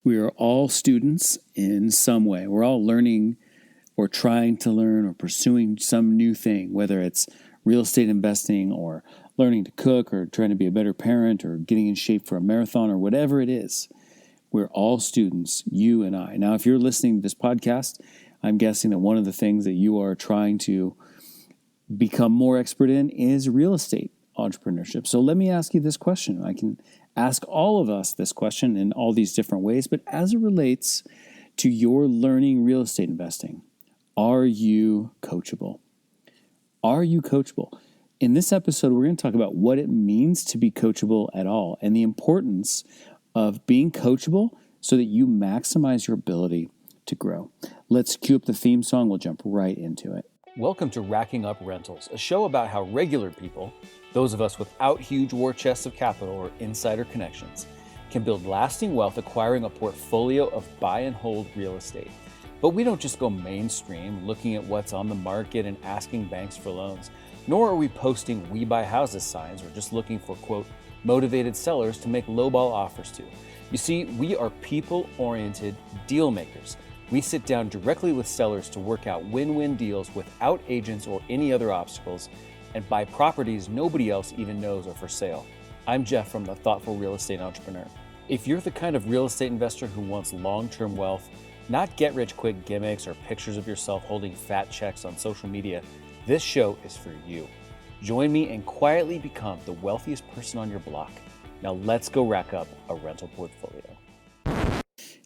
We are all students in some way. We're all learning or trying to learn or pursuing some new thing, whether it's real estate investing or learning to cook or trying to be a better parent or getting in shape for a marathon or whatever it is. We're all students, you and I. Now, if you're listening to this podcast, I'm guessing that one of the things that you are trying to become more expert in is real estate entrepreneurship. So let me ask you this question. I can ask all of us this question in all these different ways, but as it relates to your learning real estate investing, are you coachable? Are you coachable? In this episode, we're going to talk about what it means to be coachable at all and the importance of being coachable so that you maximize your ability to grow. Let's cue up the theme song. We'll jump right into it. Welcome to Racking Up Rentals, a show about how regular people, those of us without huge war chests of capital or insider connections, can build lasting wealth acquiring a portfolio of buy and hold real estate. But we don't just go mainstream looking at what's on the market and asking banks for loans, nor are we posting "We Buy Houses" signs or just looking for, quote, motivated sellers to make lowball offers to. You see, we are people-oriented deal makers. We sit down directly with sellers to work out win-win deals without agents or any other obstacles and buy properties nobody else even knows are for sale. I'm Jeff from The Thoughtful Real Estate Entrepreneur. If you're the kind of real estate investor who wants long-term wealth, not get-rich-quick gimmicks or pictures of yourself holding fat checks on social media, this show is for you. Join me and quietly become the wealthiest person on your block. Now let's go rack up a rental portfolio.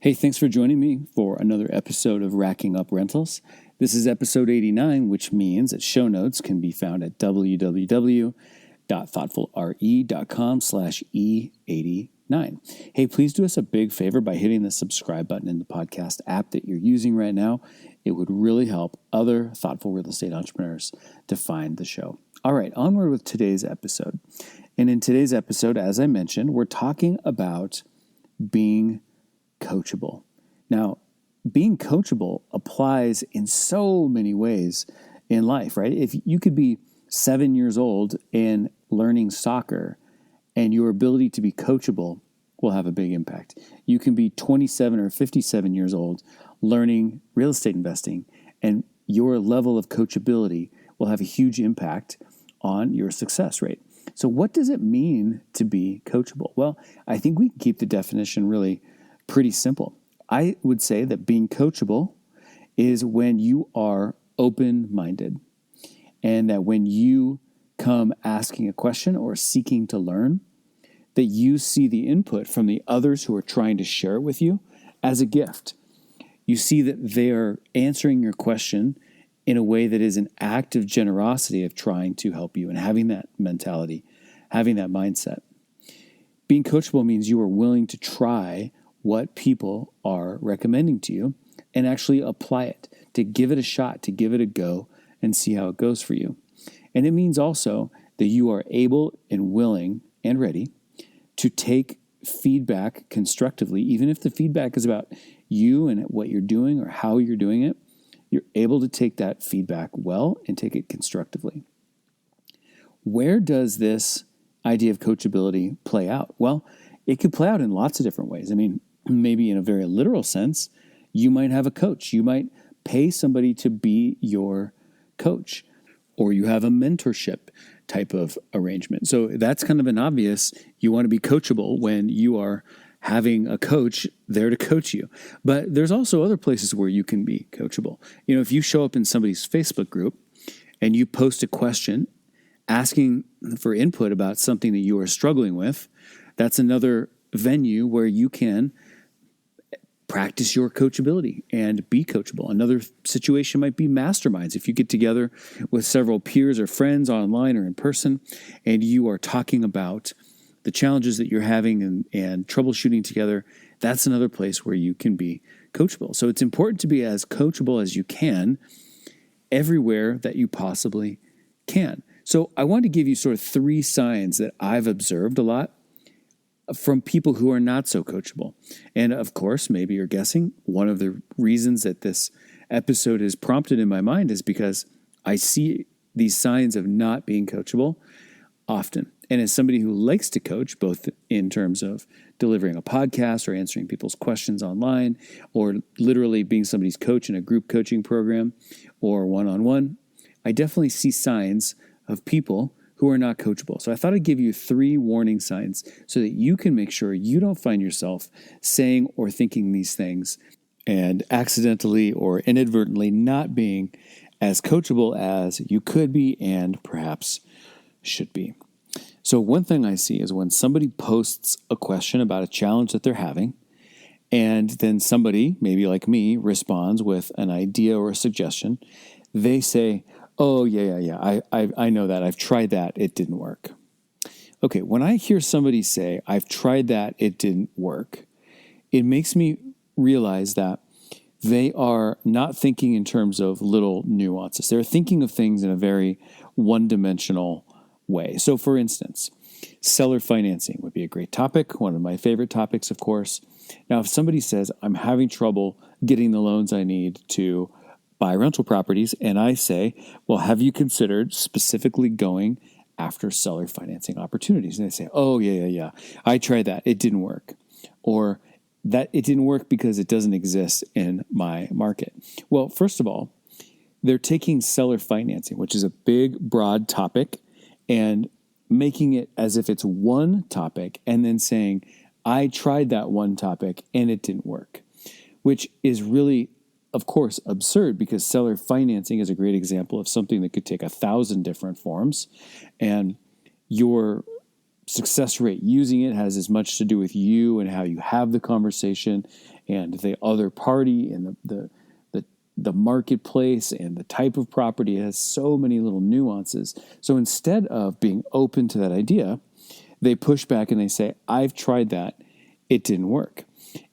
Hey, thanks for joining me for another episode of Racking Up Rentals. This is episode 89, which means that show notes can be found at www.thoughtfulre.com/E89. Hey, please do us a big favor by hitting the subscribe button in the podcast app that you're using right now. It would really help other thoughtful real estate entrepreneurs to find the show. All right, onward with today's episode. And in today's episode, as I mentioned, we're talking about being coachable. Now, being coachable applies in so many ways in life, right? If you could be 7 years old and learning soccer, and your ability to be coachable will have a big impact. You can be 27 or 57 years old learning real estate investing, and your level of coachability will have a huge impact on your success rate. So what does it mean to be coachable? Well, I think we can keep the definition really pretty simple. I would say that being coachable is when you are open-minded, and that when you come asking a question or seeking to learn, that you see the input from the others who are trying to share it with you as a gift. You see that they are answering your question in a way that is an act of generosity of trying to help you and having that mentality, having that mindset. Being coachable means you are willing to try what people are recommending to you and actually apply it, to give it a shot, to give it a go and see how it goes for you. And it means also that you are able and willing and ready to take feedback constructively, even if the feedback is about you and what you're doing or how you're doing it. You're able to take that feedback well and take it constructively. Where does this idea of coachability play out? Well, it could play out in lots of different ways. I mean, maybe in a very literal sense, you might have a coach. You might pay somebody to be your coach, or you have a mentorship type of arrangement. So that's kind of an obvious, you want to be coachable when you are having a coach there to coach you. But there's also other places where you can be coachable. You know, if you show up in somebody's Facebook group and you post a question asking for input about something that you are struggling with, that's another venue where you can practice your coachability and be coachable. Another situation might be masterminds. If you get together with several peers or friends online or in person, and you are talking about the challenges that you're having and troubleshooting together, that's another place where you can be coachable. So it's important to be as coachable as you can everywhere that you possibly can. So I want to give you sort of 3 signs that I've observed a lot from people who are not so coachable. And of course, maybe you're guessing, one of the reasons that this episode is prompted in my mind is because I see these signs of not being coachable often. And as somebody who likes to coach, both in terms of delivering a podcast or answering people's questions online, or literally being somebody's coach in a group coaching program or one-on-one, I definitely see signs of people who are not coachable. So I thought I'd give you 3 warning signs so that you can make sure you don't find yourself saying or thinking these things and accidentally or inadvertently not being as coachable as you could be and perhaps should be. So one thing I see is when somebody posts a question about a challenge that they're having, and then somebody, maybe like me, responds with an idea or a suggestion, they say, oh, yeah, I know that. I've tried that. It didn't work. Okay, when I hear somebody say, I've tried that, it didn't work, it makes me realize that they are not thinking in terms of little nuances. They're thinking of things in a very one-dimensional way. So, for instance, seller financing would be a great topic, one of my favorite topics, of course. Now, if somebody says, I'm having trouble getting the loans I need to buy rental properties, and I say, well, have you considered specifically going after seller financing opportunities? And they say, oh, yeah, I tried that. It didn't work. Or that it didn't work because it doesn't exist in my market. Well, first of all, they're taking seller financing, which is a big, broad topic, and making it as if it's one topic and then saying, I tried that one topic and it didn't work, which is really, of course, absurd because seller financing is a great example of something that could take 1,000 different forms, and your success rate using it has as much to do with you and how you have the conversation and the other party and the marketplace and the type of property. It has so many little nuances. So instead of being open to that idea, they push back and they say, I've tried that. It didn't work.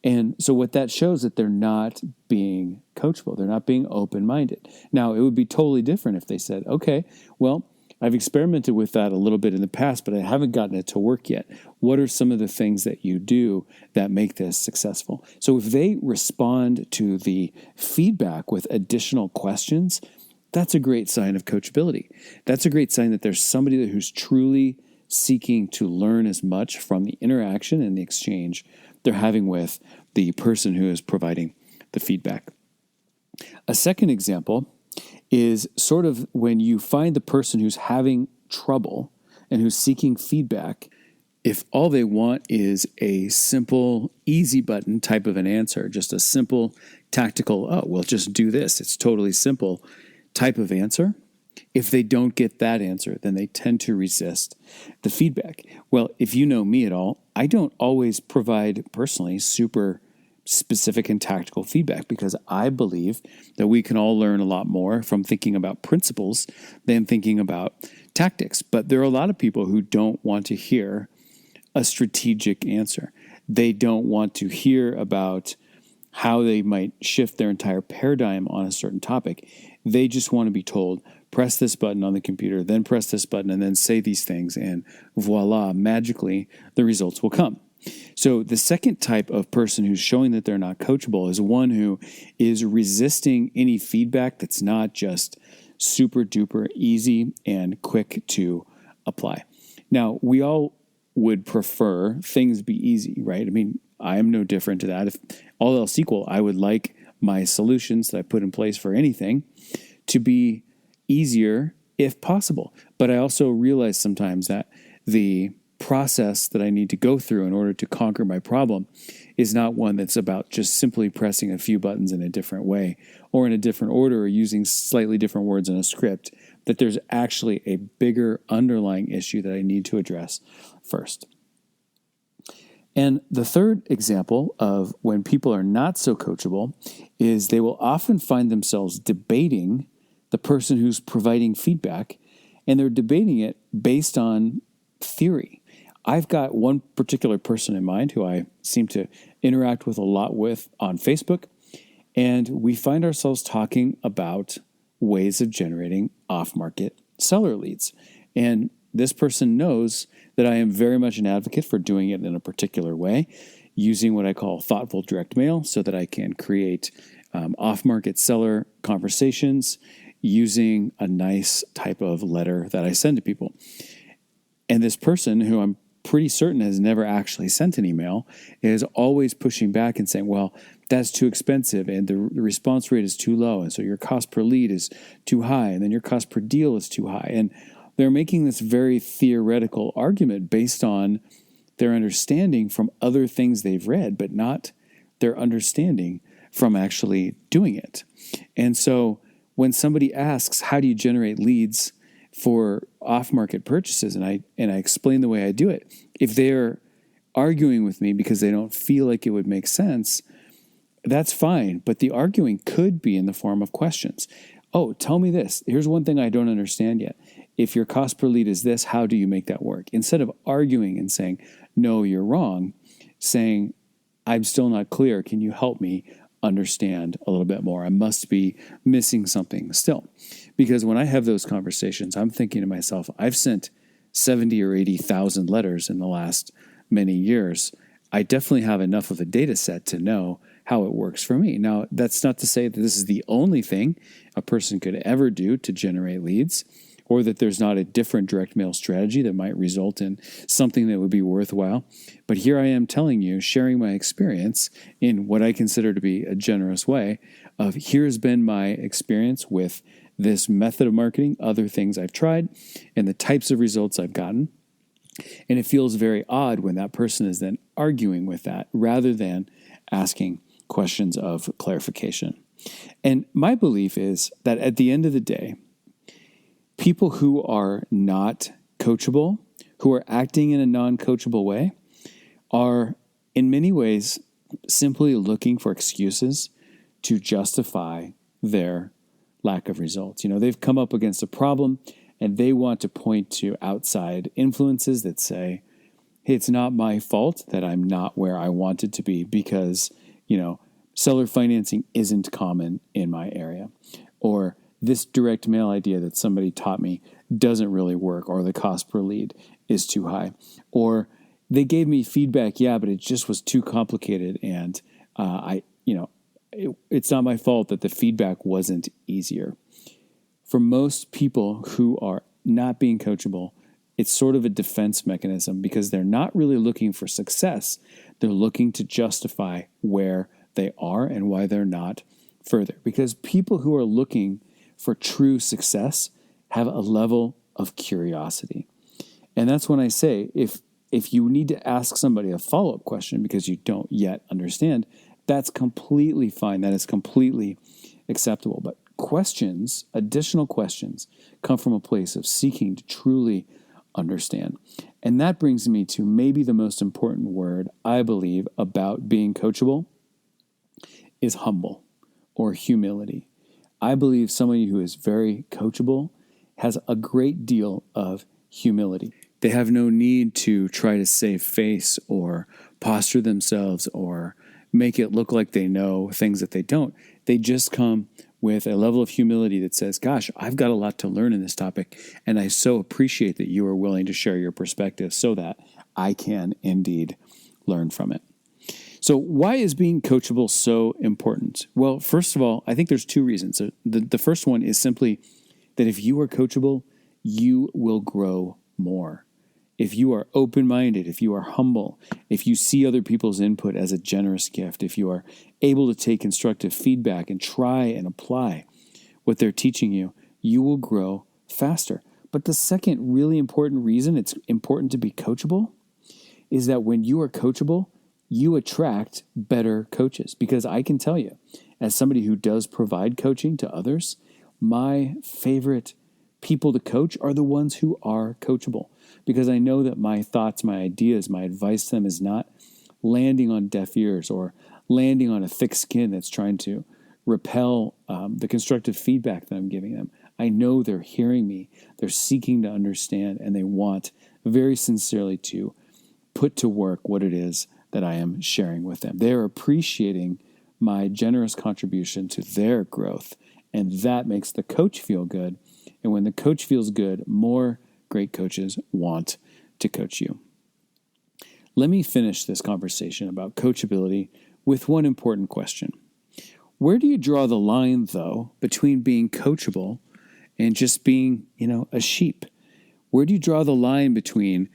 And so what that shows that they're not being coachable. They're not being open-minded. Now, it would be totally different if they said, okay, well, I've experimented with that a little bit in the past, but I haven't gotten it to work yet. What are some of the things that you do that make this successful? So if they respond to the feedback with additional questions, that's a great sign of coachability. That's a great sign that there's somebody who's truly seeking to learn as much from the interaction and the exchange they're having with the person who is providing the feedback. A second example is sort of when you find the person who's having trouble and who's seeking feedback, if all they want is a simple, easy button type of an answer, just a simple, tactical, oh, well, just do this, it's totally simple type of answer, if they don't get that answer, then they tend to resist the feedback. Well, if you know me at all, I don't always provide personally super specific and tactical feedback because I believe that we can all learn a lot more from thinking about principles than thinking about tactics. But there are a lot of people who don't want to hear a strategic answer. They don't want to hear about how they might shift their entire paradigm on a certain topic. They just want to be told, press this button on the computer, then press this button, and then say these things, and voila, magically, the results will come. So the second type of person who's showing that they're not coachable is one who is resisting any feedback that's not just super duper easy and quick to apply. Now, we all would prefer things be easy, right? I mean, I am no different to that. If all else equal, I would like my solutions that I put in place for anything to be easier if possible. But I also realize sometimes that the process that I need to go through in order to conquer my problem is not one that's about just simply pressing a few buttons in a different way or in a different order or using slightly different words in a script, that there's actually a bigger underlying issue that I need to address first. And the third example of when people are not so coachable is they will often find themselves debating the person who's providing feedback, and they're debating it based on theory. I've got one particular person in mind who I seem to interact with a lot with on Facebook, and we find ourselves talking about ways of generating off-market seller leads. And this person knows that I am very much an advocate for doing it in a particular way, using what I call thoughtful direct mail so that I can create off-market seller conversations using a nice type of letter that I send to people. And this person, who I'm pretty certain has never actually sent an email, is always pushing back and saying, well, that's too expensive and the response rate is too low. And so your cost per lead is too high. And then your cost per deal is too high. And they're making this very theoretical argument based on their understanding from other things they've read, but not their understanding from actually doing it. And so when somebody asks, how do you generate leads for off-market purchases, and I explain the way I do it, if they're arguing with me because they don't feel like it would make sense, that's fine. But the arguing could be in the form of questions. Oh, tell me this. Here's one thing I don't understand yet. If your cost per lead is this, how do you make that work? Instead of arguing and saying, no, you're wrong, saying, I'm still not clear. Can you help me understand a little bit more? I must be missing something still. Because when I have those conversations, I'm thinking to myself, I've sent 70 or 80,000 letters in the last many years. I definitely have enough of a data set to know how it works for me. Now, that's not to say that this is the only thing a person could ever do to generate leads, or that there's not a different direct mail strategy that might result in something that would be worthwhile. But here I am telling you, sharing my experience in what I consider to be a generous way of, here's been my experience with this method of marketing, other things I've tried, and the types of results I've gotten. And it feels very odd when that person is then arguing with that rather than asking questions of clarification. And my belief is that at the end of the day, people who are not coachable, who are acting in a non-coachable way, are in many ways simply looking for excuses to justify their lack of results. They've come up against a problem and they want to point to outside influences that say, hey, it's not my fault that I'm not where I wanted to be because, seller financing isn't common in my area. Or this direct mail idea that somebody taught me doesn't really work, or the cost per lead is too high. Or they gave me feedback, but it just was too complicated. And it's not my fault that the feedback wasn't easier. For most people who are not being coachable, it's sort of a defense mechanism because they're not really looking for success. They're looking to justify where they are and why they're not further. Because people who are looking for true success have a level of curiosity. And that's when I say, if you need to ask somebody a follow-up question because you don't yet understand, that's completely fine. That is completely acceptable. But questions, additional questions, come from a place of seeking to truly understand. And that brings me to maybe the most important word, I believe, about being coachable is humble or humility. I believe somebody who is very coachable has a great deal of humility. They have no need to try to save face or posture themselves or make it look like they know things that they don't. They just come with a level of humility that says, gosh, I've got a lot to learn in this topic, and I so appreciate that you are willing to share your perspective so that I can indeed learn from it. So why is being coachable so important? Well, first of all, I think there's two reasons. So the first one is simply that if you are coachable, you will grow more. If you are open-minded, if you are humble, if you see other people's input as a generous gift, if you are able to take constructive feedback and try and apply what they're teaching you, you will grow faster. But the second really important reason it's important to be coachable is that when you are coachable, you attract better coaches. Because I can tell you, as somebody who does provide coaching to others, my favorite people to coach are the ones who are coachable. Because I know that my thoughts, my ideas, my advice to them is not landing on deaf ears or landing on a thick skin that's trying to repel the constructive feedback that I'm giving them. I know they're hearing me, they're seeking to understand, and they want very sincerely to put to work what it is that I am sharing with them. They're appreciating my generous contribution to their growth, and that makes the coach feel good. And when the coach feels good, more great coaches want to coach you. Let me finish this conversation about coachability with one important question. Where do you draw the line, though, between being coachable and just being, a sheep? Where do you draw the line between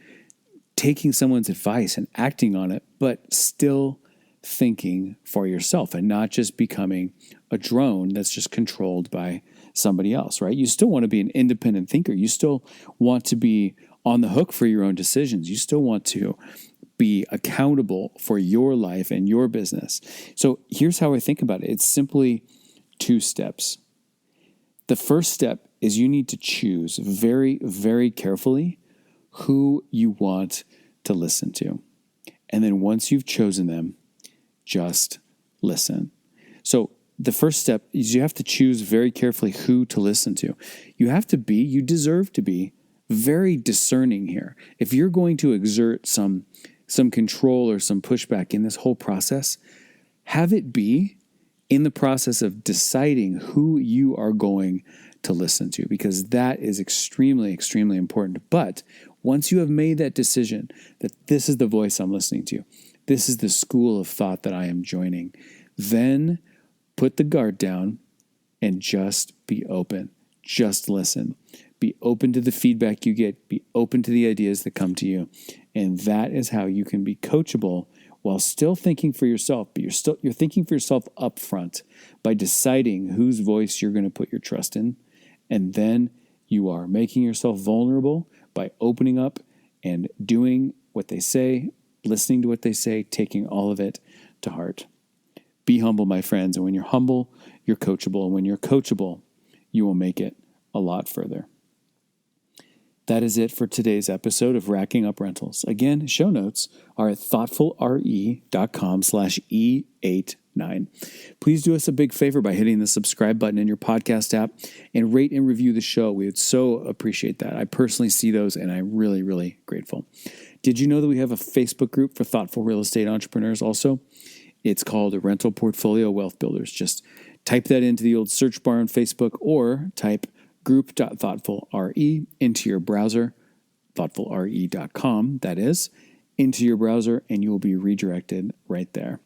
taking someone's advice and acting on it, but still thinking for yourself and not just becoming a drone that's just controlled by somebody else, right? You still want to be an independent thinker. You still want to be on the hook for your own decisions. You still want to be accountable for your life and your business. So here's how I think about it. It's simply 2 steps. The first step is you need to choose very, very carefully who you want to listen to. And then once you've chosen them, just listen. So the first step is you have to choose very carefully who to listen to. You deserve to be very discerning here. If you're going to exert some control or some pushback in this whole process, have it be in the process of deciding who you are going to listen to, because that is extremely, extremely important. But once you have made that decision that this is the voice I'm listening to, this is the school of thought that I am joining, then put the guard down and just be open. Just listen. Be open to the feedback you get. Be open to the ideas that come to you. And that is how you can be coachable while still thinking for yourself. But you're thinking for yourself up front by deciding whose voice you're going to put your trust in. And then you are making yourself vulnerable by opening up and doing what they say, listening to what they say, taking all of it to heart. Be humble, my friends. And when you're humble, you're coachable. And when you're coachable, you will make it a lot further. That is it for today's episode of Racking Up Rentals. Again, show notes are at thoughtfulre.com/E89. Please do us a big favor by hitting the subscribe button in your podcast app and rate and review the show. We would so appreciate that. I personally see those and I'm really, really grateful. Did you know that we have a Facebook group for thoughtful real estate entrepreneurs also? It's called the Rental Portfolio Wealth Builders. Just type that into the old search bar on Facebook or type group.thoughtfulre into your browser, thoughtfulre.com, that is, into your browser, and you will be redirected right there.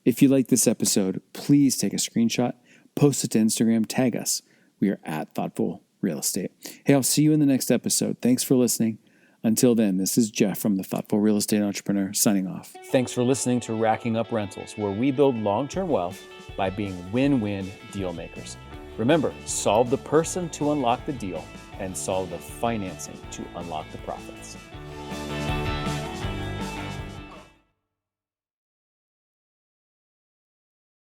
If you like this episode, please take a screenshot, post it to Instagram, tag us. We are at Thoughtful Real Estate. Hey, I'll see you in the next episode. Thanks for listening. Until then, this is Jeff from the Thoughtful Real Estate Entrepreneur signing off. Thanks for listening to Racking Up Rentals, where we build long-term wealth by being win-win deal makers. Remember, solve the person to unlock the deal and solve the financing to unlock the profits.